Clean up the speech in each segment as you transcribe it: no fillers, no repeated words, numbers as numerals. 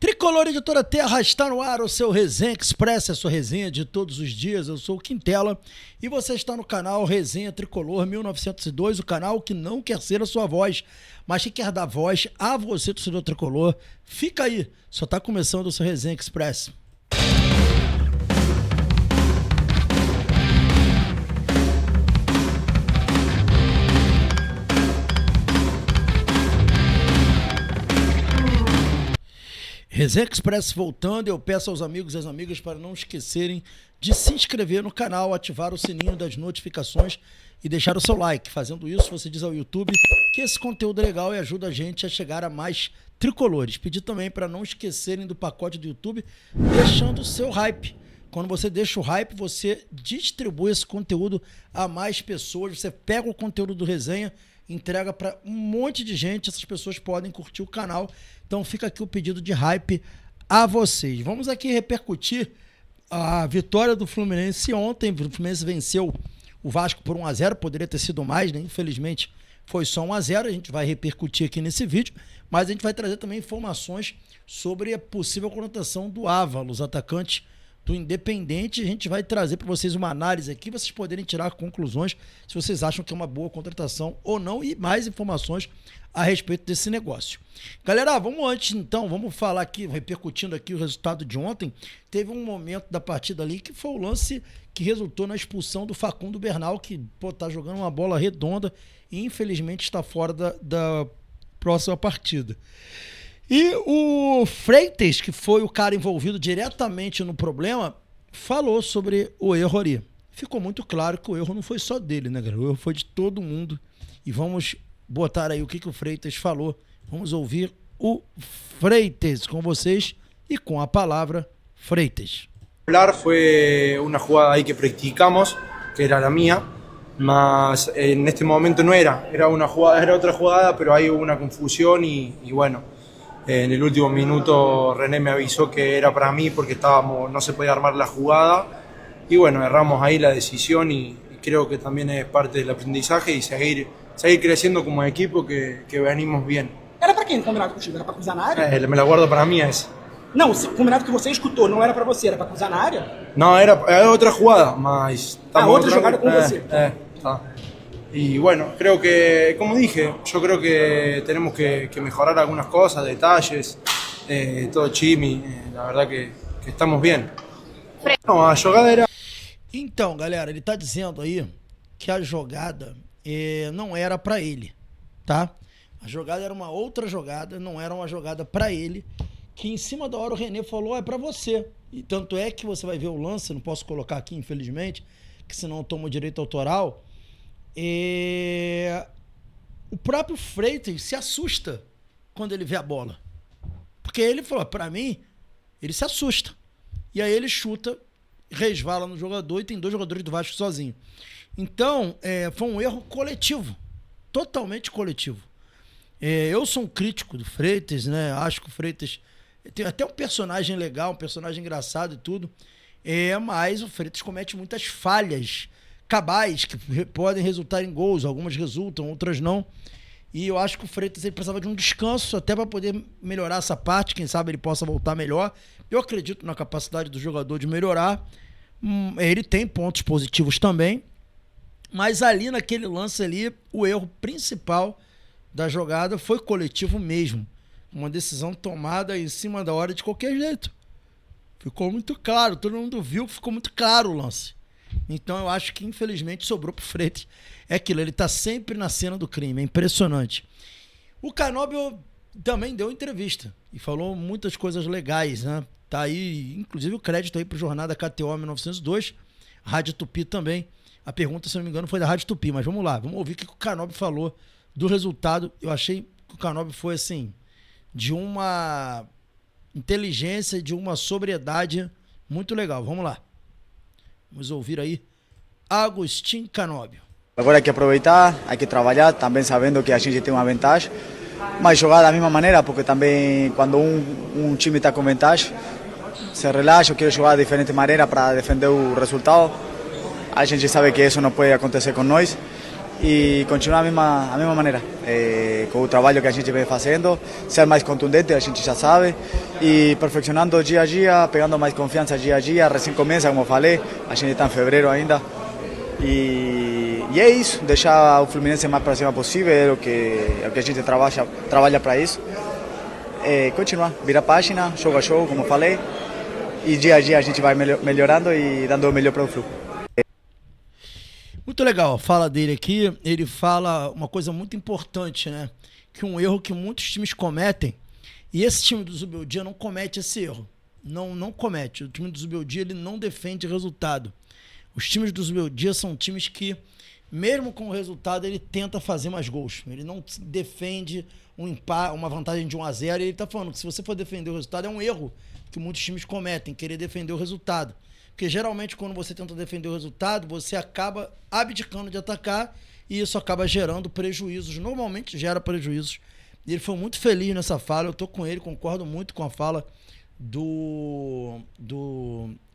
Tricolor Editora Terra está no ar, o seu Resenha Express, a sua resenha de todos os dias. Eu sou o Quintela e você está no canal Resenha Tricolor 1902, o canal que não quer ser a sua voz, mas que quer dar voz a você, torcedor tricolor. Fica aí, só está começando o seu Resenha Express. Resenha Express voltando, eu peço aos amigos e às amigas para não esquecerem de se inscrever no canal, ativar o sininho das notificações e deixar o seu like. Fazendo isso, você diz ao YouTube que esse conteúdo é legal e ajuda a gente a chegar a mais tricolores. Pedir também para não esquecerem do pacote do YouTube, deixando o seu hype. Quando você deixa o hype, você distribui esse conteúdo a mais pessoas, você pega o conteúdo do Resenha, entrega para um monte de gente, essas pessoas podem curtir o canal. Então fica aqui o pedido de hype a vocês. Vamos aqui repercutir a vitória do Fluminense ontem. O Fluminense venceu o Vasco por 1-0, poderia ter sido mais, né? Infelizmente foi só 1-0, a gente vai repercutir aqui nesse vídeo, mas a gente vai trazer também informações sobre a possível contratação do Ávalos, atacante do Independente. A gente vai trazer para vocês uma análise aqui, vocês poderem tirar conclusões se vocês acham que é uma boa contratação ou não, e mais informações a respeito desse negócio. Galera, vamos falar aqui, repercutindo aqui o resultado de ontem. Teve um momento da partida ali que foi o lance que resultou na expulsão do Facundo Bernal, que tá jogando uma bola redonda e infelizmente está fora da próxima partida. E o Freitas, que foi o cara envolvido diretamente no problema, falou sobre o erro ali. Ficou muito claro que o erro não foi só dele, né, galera? O erro foi de todo mundo. E vamos botar aí o que o Freitas falou. Vamos ouvir o Freitas com vocês e com a palavra Freitas. Fue una jugada ahí que practicamos, que era la mía, mas en este momento no era una jugada, era otra jugada, pero ahí hubo una confusión y bueno, en el último minuto René me avisó que era para mí porque no se podía armar la jugada y bueno, erramos ahí la decisión y creo que también es parte del aprendizaje y seguir creciendo como equipo que venimos bien. Era pra quem o combinado contigo? Era pra cruzar na área? Me la guardo para mí esa. Não, o combinado que você escutou não era pra você, era pra cruzar na área? No, era otra jugada, mas... Otra jugada con você. Está. Y bueno, creo que, como dije, yo creo que tenemos que mejorar algunas cosas, detalles, todo chimi, la verdad que estamos bien. No, a jogada era... Então, galera, ele tá dizendo aí que a jogada não era pra ele, tá? A jogada era uma outra jogada, não era uma jogada pra ele, que em cima da hora o René falou, é pra você. E tanto é que você vai ver o lance, não posso colocar aqui, infelizmente, que senão eu tomo direito autoral. O próprio Freitas se assusta quando ele vê a bola. Porque ele falou, pra mim, ele se assusta. E aí ele chuta, resvala no jogador e tem dois jogadores do Vasco sozinho. Então, foi um erro coletivo. Totalmente coletivo. Eu sou um crítico do Freitas, né? Acho que o Freitas tem até um personagem legal, um personagem engraçado e tudo. Mas o Freitas comete muitas falhas cabais que podem resultar em gols. Algumas resultam, outras não. E eu acho que o Freitas ele precisava de um descanso até para poder melhorar essa parte. Quem sabe ele possa voltar melhor. Eu acredito na capacidade do jogador de melhorar. Ele tem pontos positivos também. Mas ali naquele lance ali, o erro principal da jogada foi coletivo mesmo. Uma decisão tomada em cima da hora de qualquer jeito. Ficou muito claro, todo mundo viu, ficou muito claro o lance. Então eu acho que infelizmente sobrou pro Freitas. É aquilo, ele tá sempre na cena do crime, é impressionante. O Canóbio também deu entrevista e falou muitas coisas legais, né? Tá aí, inclusive o crédito aí pro Jornada KTO 1902, Rádio Tupi também. A pergunta, se não me engano, foi da Rádio Tupi, mas vamos lá, vamos ouvir o que o Canóbio falou do resultado. Eu achei que o Canóbio foi assim, de uma inteligência, de uma sobriedade muito legal. Vamos lá. Vamos ouvir aí Agustín Canóbio. Agora hay que aproveitar, hay que trabalhar, também sabendo que a gente tem uma vantagem, mas jogar da mesma maneira, porque também quando um time está com vantagem, se relaxa, eu quero jogar de diferente maneira para defender o resultado. A gente sabe que isso não pode acontecer com nós e continuar a mesma maneira, com o trabalho que a gente vem fazendo, ser mais contundente, a gente já sabe, e perfeccionando dia a dia, pegando mais confiança dia a dia, recém começa, como eu falei, a gente está em fevereiro ainda, e é isso, deixar o Fluminense mais para cima possível, é o que a gente trabalha para isso, continuar, virar página, jogo a jogo, como eu falei, e dia a dia a gente vai melhorando e dando o melhor para o clube. Muito legal a fala dele aqui. Ele fala uma coisa muito importante, né? Que um erro que muitos times cometem, e esse time do Zubeldia não comete esse erro. Não comete. O time do Zubeldia, ele não defende resultado. Os times do Zubeldia são times que, mesmo com o resultado, ele tenta fazer mais gols. Ele não defende uma vantagem de 1-0. E ele tá falando que se você for defender o resultado, é um erro que muitos times cometem, querer defender o resultado. Porque geralmente quando você tenta defender o resultado, você acaba abdicando de atacar e isso acaba gerando prejuízos. Normalmente gera prejuízos. E ele foi muito feliz nessa fala, eu tô com ele, concordo muito com a fala do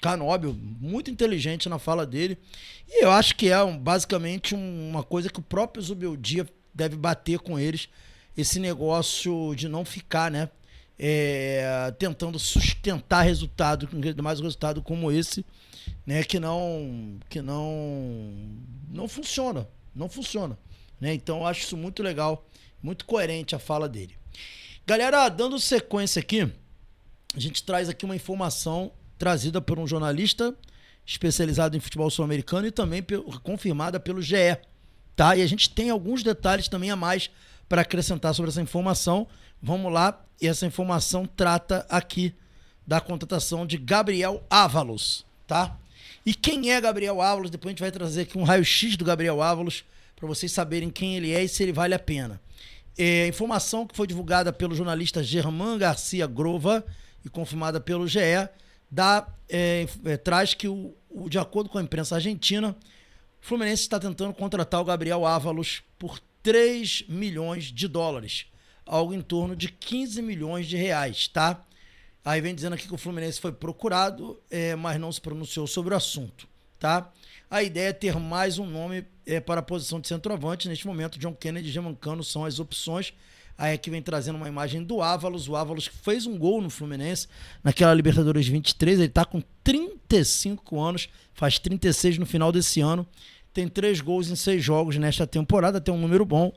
Canóbio, muito inteligente na fala dele. E eu acho que é basicamente uma coisa que o próprio Zubeldia deve bater com eles, esse negócio de não ficar, né? Tentando sustentar resultado, mais um resultado como esse, né, que não funciona, né? Então eu acho isso muito legal, muito coerente a fala dele. Galera, dando sequência aqui, a gente traz aqui uma informação trazida por um jornalista especializado em futebol sul-americano e também confirmada pelo GE, tá? E a gente tem alguns detalhes também a mais para acrescentar sobre essa informação. Vamos lá, e essa informação trata aqui da contratação de Gabriel Ávalos, tá? E quem é Gabriel Ávalos? Depois a gente vai trazer aqui um raio-x do Gabriel Ávalos para vocês saberem quem ele é e se ele vale a pena. Informação que foi divulgada pelo jornalista Germán Garcia Grova e confirmada pelo GE, traz que, de acordo com a imprensa argentina, o Fluminense está tentando contratar o Gabriel Ávalos por 3 milhões de dólares, algo em torno de 15 milhões de reais, tá? Aí vem dizendo aqui que o Fluminense foi procurado, mas não se pronunciou sobre o assunto, tá? A ideia é ter mais um nome para a posição de centroavante. Neste momento, John Kennedy e Germancano são as opções. Aí aqui vem trazendo uma imagem do Ávalos. O Ávalos fez um gol no Fluminense naquela Libertadores 23. Ele tá com 35 anos, faz 36 no final desse ano. Tem 3 gols em 6 jogos nesta temporada, tem um número bom.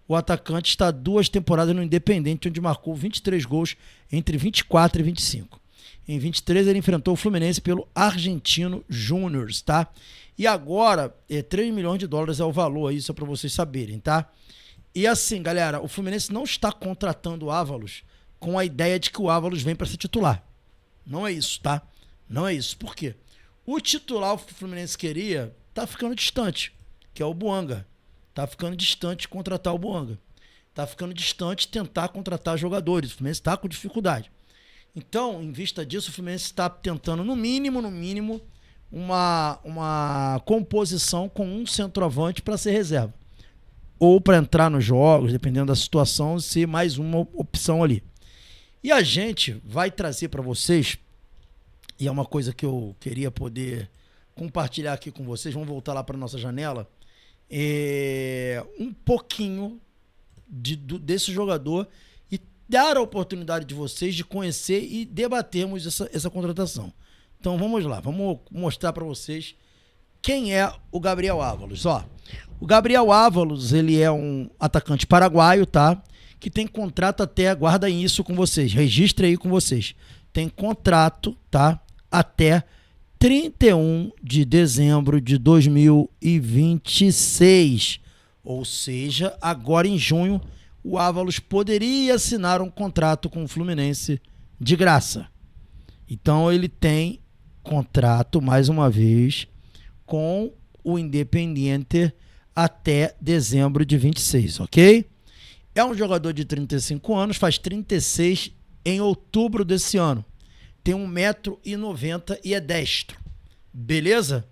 O atacante está 2 temporadas no Independente, onde marcou 23 gols entre 24 e 25. Em 23 ele enfrentou o Fluminense pelo Argentino Júnior, tá? E agora, 3 milhões de dólares é o valor aí, só para vocês saberem, tá? E assim, galera, o Fluminense não está contratando o Ávalos com a ideia de que o Ávalos vem para ser titular. Não é isso, tá? Não é isso. Por quê? O titular que o Fluminense queria tá ficando distante, que é o Buanga. Tá ficando distante contratar o Buanga. Tá ficando distante tentar contratar jogadores. O Fluminense está com dificuldade. Então, em vista disso, o Fluminense está tentando, no mínimo, uma composição com um centroavante para ser reserva. Ou para entrar nos jogos, dependendo da situação, ser mais uma opção ali. E a gente vai trazer para vocês, e é uma coisa que eu queria poder compartilhar aqui com vocês, vamos voltar lá para nossa janela, um pouquinho desse jogador e dar a oportunidade de vocês de conhecer e debatermos essa contratação. Então vamos lá, vamos mostrar para vocês quem é o Gabriel Ávalos. Ó, o Gabriel Ávalos, ele é um atacante paraguaio, tá? Que tem contrato até, guardem isso com vocês, registre aí com vocês. Tem contrato, tá? Até 31 de dezembro de 2026. Ou seja, agora em junho, o Ávalos poderia assinar um contrato com o Fluminense de graça. Então ele tem contrato, mais uma vez, com o Independiente até dezembro de 26, ok? É um jogador de 35 anos, faz 36 em outubro desse ano. Tem 1,90 m e é destro. Beleza?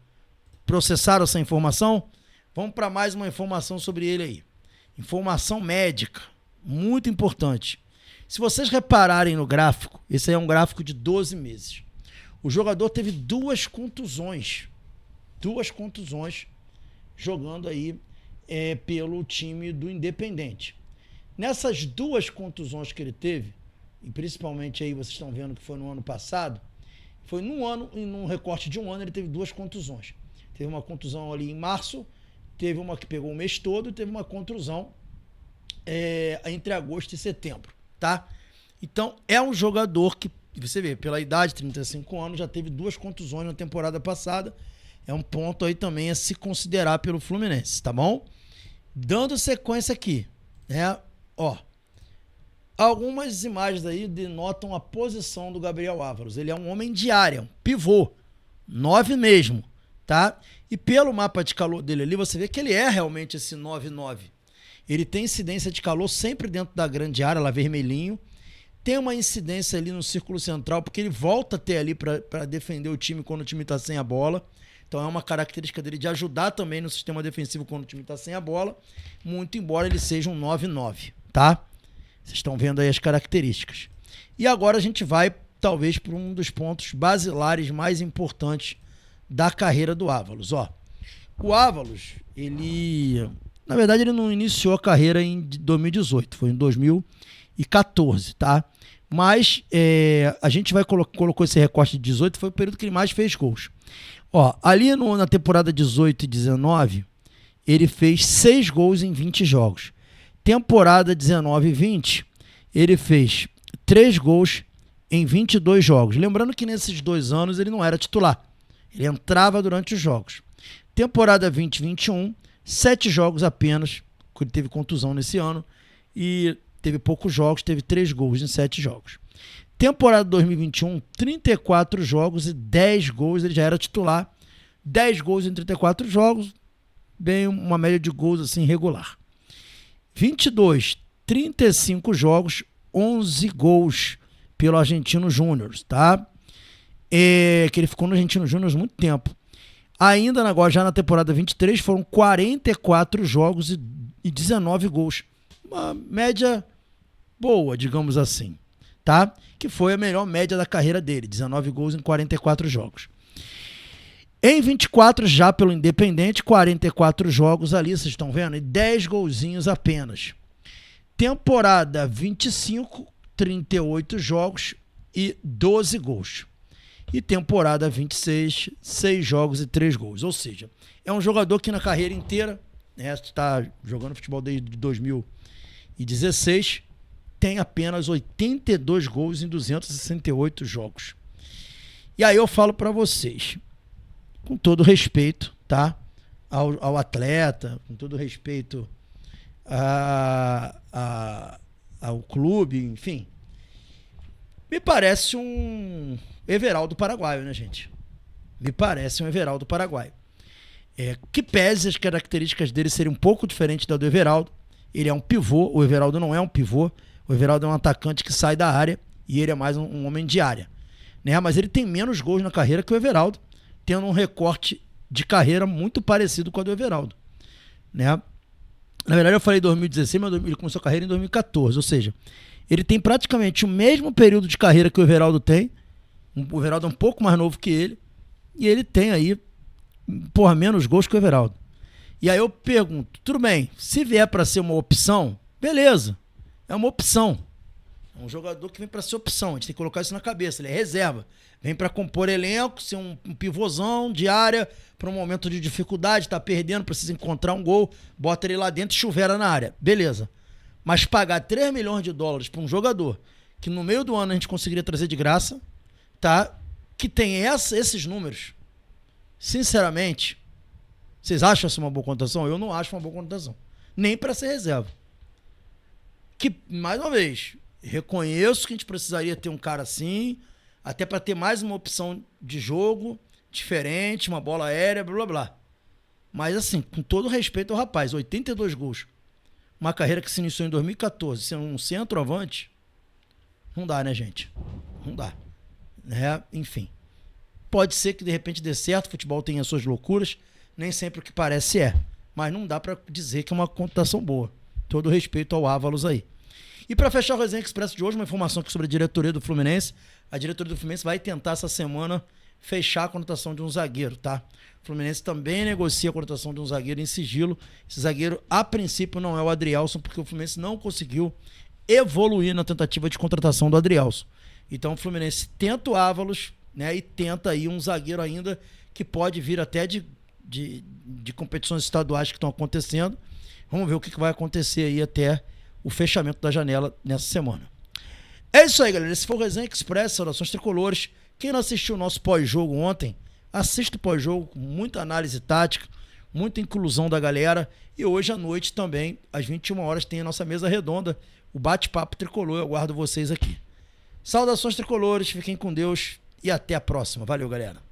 Processaram essa informação? Vamos para mais uma informação sobre ele aí. Informação médica, muito importante. Se vocês repararem no gráfico, esse aí é um gráfico de 12 meses. O jogador teve 2 contusões. 2 contusões jogando aí pelo time do Independente. Nessas 2 contusões que ele teve, e principalmente aí vocês estão vendo que foi no ano passado, foi num ano, e num recorte de um ano ele teve 2 contusões. Teve uma contusão ali em março, teve uma que pegou o mês todo e teve uma contusão entre agosto e setembro, tá? Então é um jogador que, você vê, pela idade, 35 anos, já teve 2 contusões na temporada passada. É um ponto aí também a se considerar pelo Fluminense, tá bom? Dando sequência aqui, né? Ó, algumas imagens aí denotam a posição do Gabriel Ávalos. Ele é um homem de área, um pivô, 9 mesmo, tá? E pelo mapa de calor dele ali, você vê que ele é realmente esse 9-9. Ele tem incidência de calor sempre dentro da grande área, lá vermelhinho. Tem uma incidência ali no círculo central, porque ele volta a ter ali para defender o time quando o time está sem a bola. Então é uma característica dele de ajudar também no sistema defensivo quando o time está sem a bola, muito embora ele seja um 9-9, tá? Vocês estão vendo aí as características. E agora a gente vai, talvez, para um dos pontos basilares mais importantes da carreira do Ávalos. Ó, o Ávalos, ele... Na verdade, ele não iniciou a carreira em 2018, foi em 2014, tá? Mas a gente colocou esse recorte de 18, foi o período que ele mais fez gols. Ó, ali na temporada 18 e 19, ele fez 6 gols em 20 jogos. Temporada 19 e 20, ele fez 3 gols em 22 jogos. Lembrando que nesses 2 anos ele não era titular. Ele entrava durante os jogos. Temporada 20 e 21, 7 jogos apenas, porque ele teve contusão nesse ano, e teve poucos jogos, teve 3 gols em 7 jogos. Temporada 2021, 34 jogos e 10 gols, ele já era titular. 10 gols em 34 jogos, bem uma média de gols assim regular. 22, 35 jogos, 11 gols pelo Argentino Júnior, tá? Que ele ficou no Argentino Júnior muito tempo. Ainda agora, já na temporada 23, foram 44 jogos e 19 gols. Uma média boa, digamos assim, tá? Que foi a melhor média da carreira dele, 19 gols em 44 jogos. Em 24, já pelo Independente, 44 jogos ali, vocês estão vendo? E 10 golzinhos apenas. Temporada 25, 38 jogos e 12 gols. E temporada 26, 6 jogos e 3 gols. Ou seja, é um jogador que na carreira inteira, né, está jogando futebol desde 2016, tem apenas 82 gols em 268 jogos. E aí eu falo para vocês, com todo respeito, tá? Ao atleta, com todo respeito ao clube, enfim. Me parece um Everaldo paraguaio, né, gente? Me parece um Everaldo paraguaio. Que pese as características dele serem um pouco diferentes da do Everaldo. Ele é um pivô, o Everaldo não é um pivô. O Everaldo é um atacante que sai da área e ele é mais um homem de área, né? Mas ele tem menos gols na carreira que o Everaldo, tendo um recorte de carreira muito parecido com a do Everaldo, né? Na verdade, eu falei 2016, mas ele começou a carreira em 2014, ou seja, ele tem praticamente o mesmo período de carreira que o Everaldo tem. O Everaldo é um pouco mais novo que ele e ele tem aí, menos gols que o Everaldo. E aí eu pergunto, tudo bem, se vier para ser uma opção, beleza. É uma opção. É um jogador que vem para ser opção. A gente tem que colocar isso na cabeça. Ele é reserva. Vem para compor elenco, ser um pivôzão de área para um momento de dificuldade, tá perdendo, precisa encontrar um gol, bota ele lá dentro e chuveira na área. Beleza. Mas pagar 3 milhões de dólares para um jogador que no meio do ano a gente conseguiria trazer de graça, tá? Que tem esses números. Sinceramente, vocês acham essa uma boa contratação? Eu não acho uma boa contratação. Nem para ser reserva. Que, mais uma vez, reconheço que a gente precisaria ter um cara assim, até para ter mais uma opção de jogo diferente, uma bola aérea, blá blá blá. Mas assim, com todo respeito ao rapaz, 82 gols, uma carreira que se iniciou em 2014, sendo um centroavante, não dá, né, gente? Não dá. Né? Enfim. Pode ser que de repente dê certo, o futebol tem as suas loucuras, nem sempre o que parece é. Mas não dá para dizer que é uma contratação boa. Todo respeito ao Ávalos aí. E para fechar o Resenha Expresso de hoje, uma informação aqui sobre a diretoria do Fluminense. A diretoria do Fluminense vai tentar essa semana fechar a contratação de um zagueiro, tá? O Fluminense também negocia a contratação de um zagueiro em sigilo. Esse zagueiro, a princípio, não é o Adrielson, porque o Fluminense não conseguiu evoluir na tentativa de contratação do Adrielson. Então o Fluminense tenta o Ávalos, né? E tenta aí um zagueiro ainda que pode vir até de competições estaduais que estão acontecendo. Vamos ver o que vai acontecer aí até o fechamento da janela nessa semana. É isso aí, galera. Esse foi o Resenha Express, saudações tricolores. Quem não assistiu o nosso pós-jogo ontem, assista o pós-jogo com muita análise tática, muita inclusão da galera. E hoje à noite também, às 21 horas, tem a nossa mesa redonda, o bate-papo tricolor. Eu aguardo vocês aqui. Saudações tricolores, fiquem com Deus e até a próxima. Valeu, galera.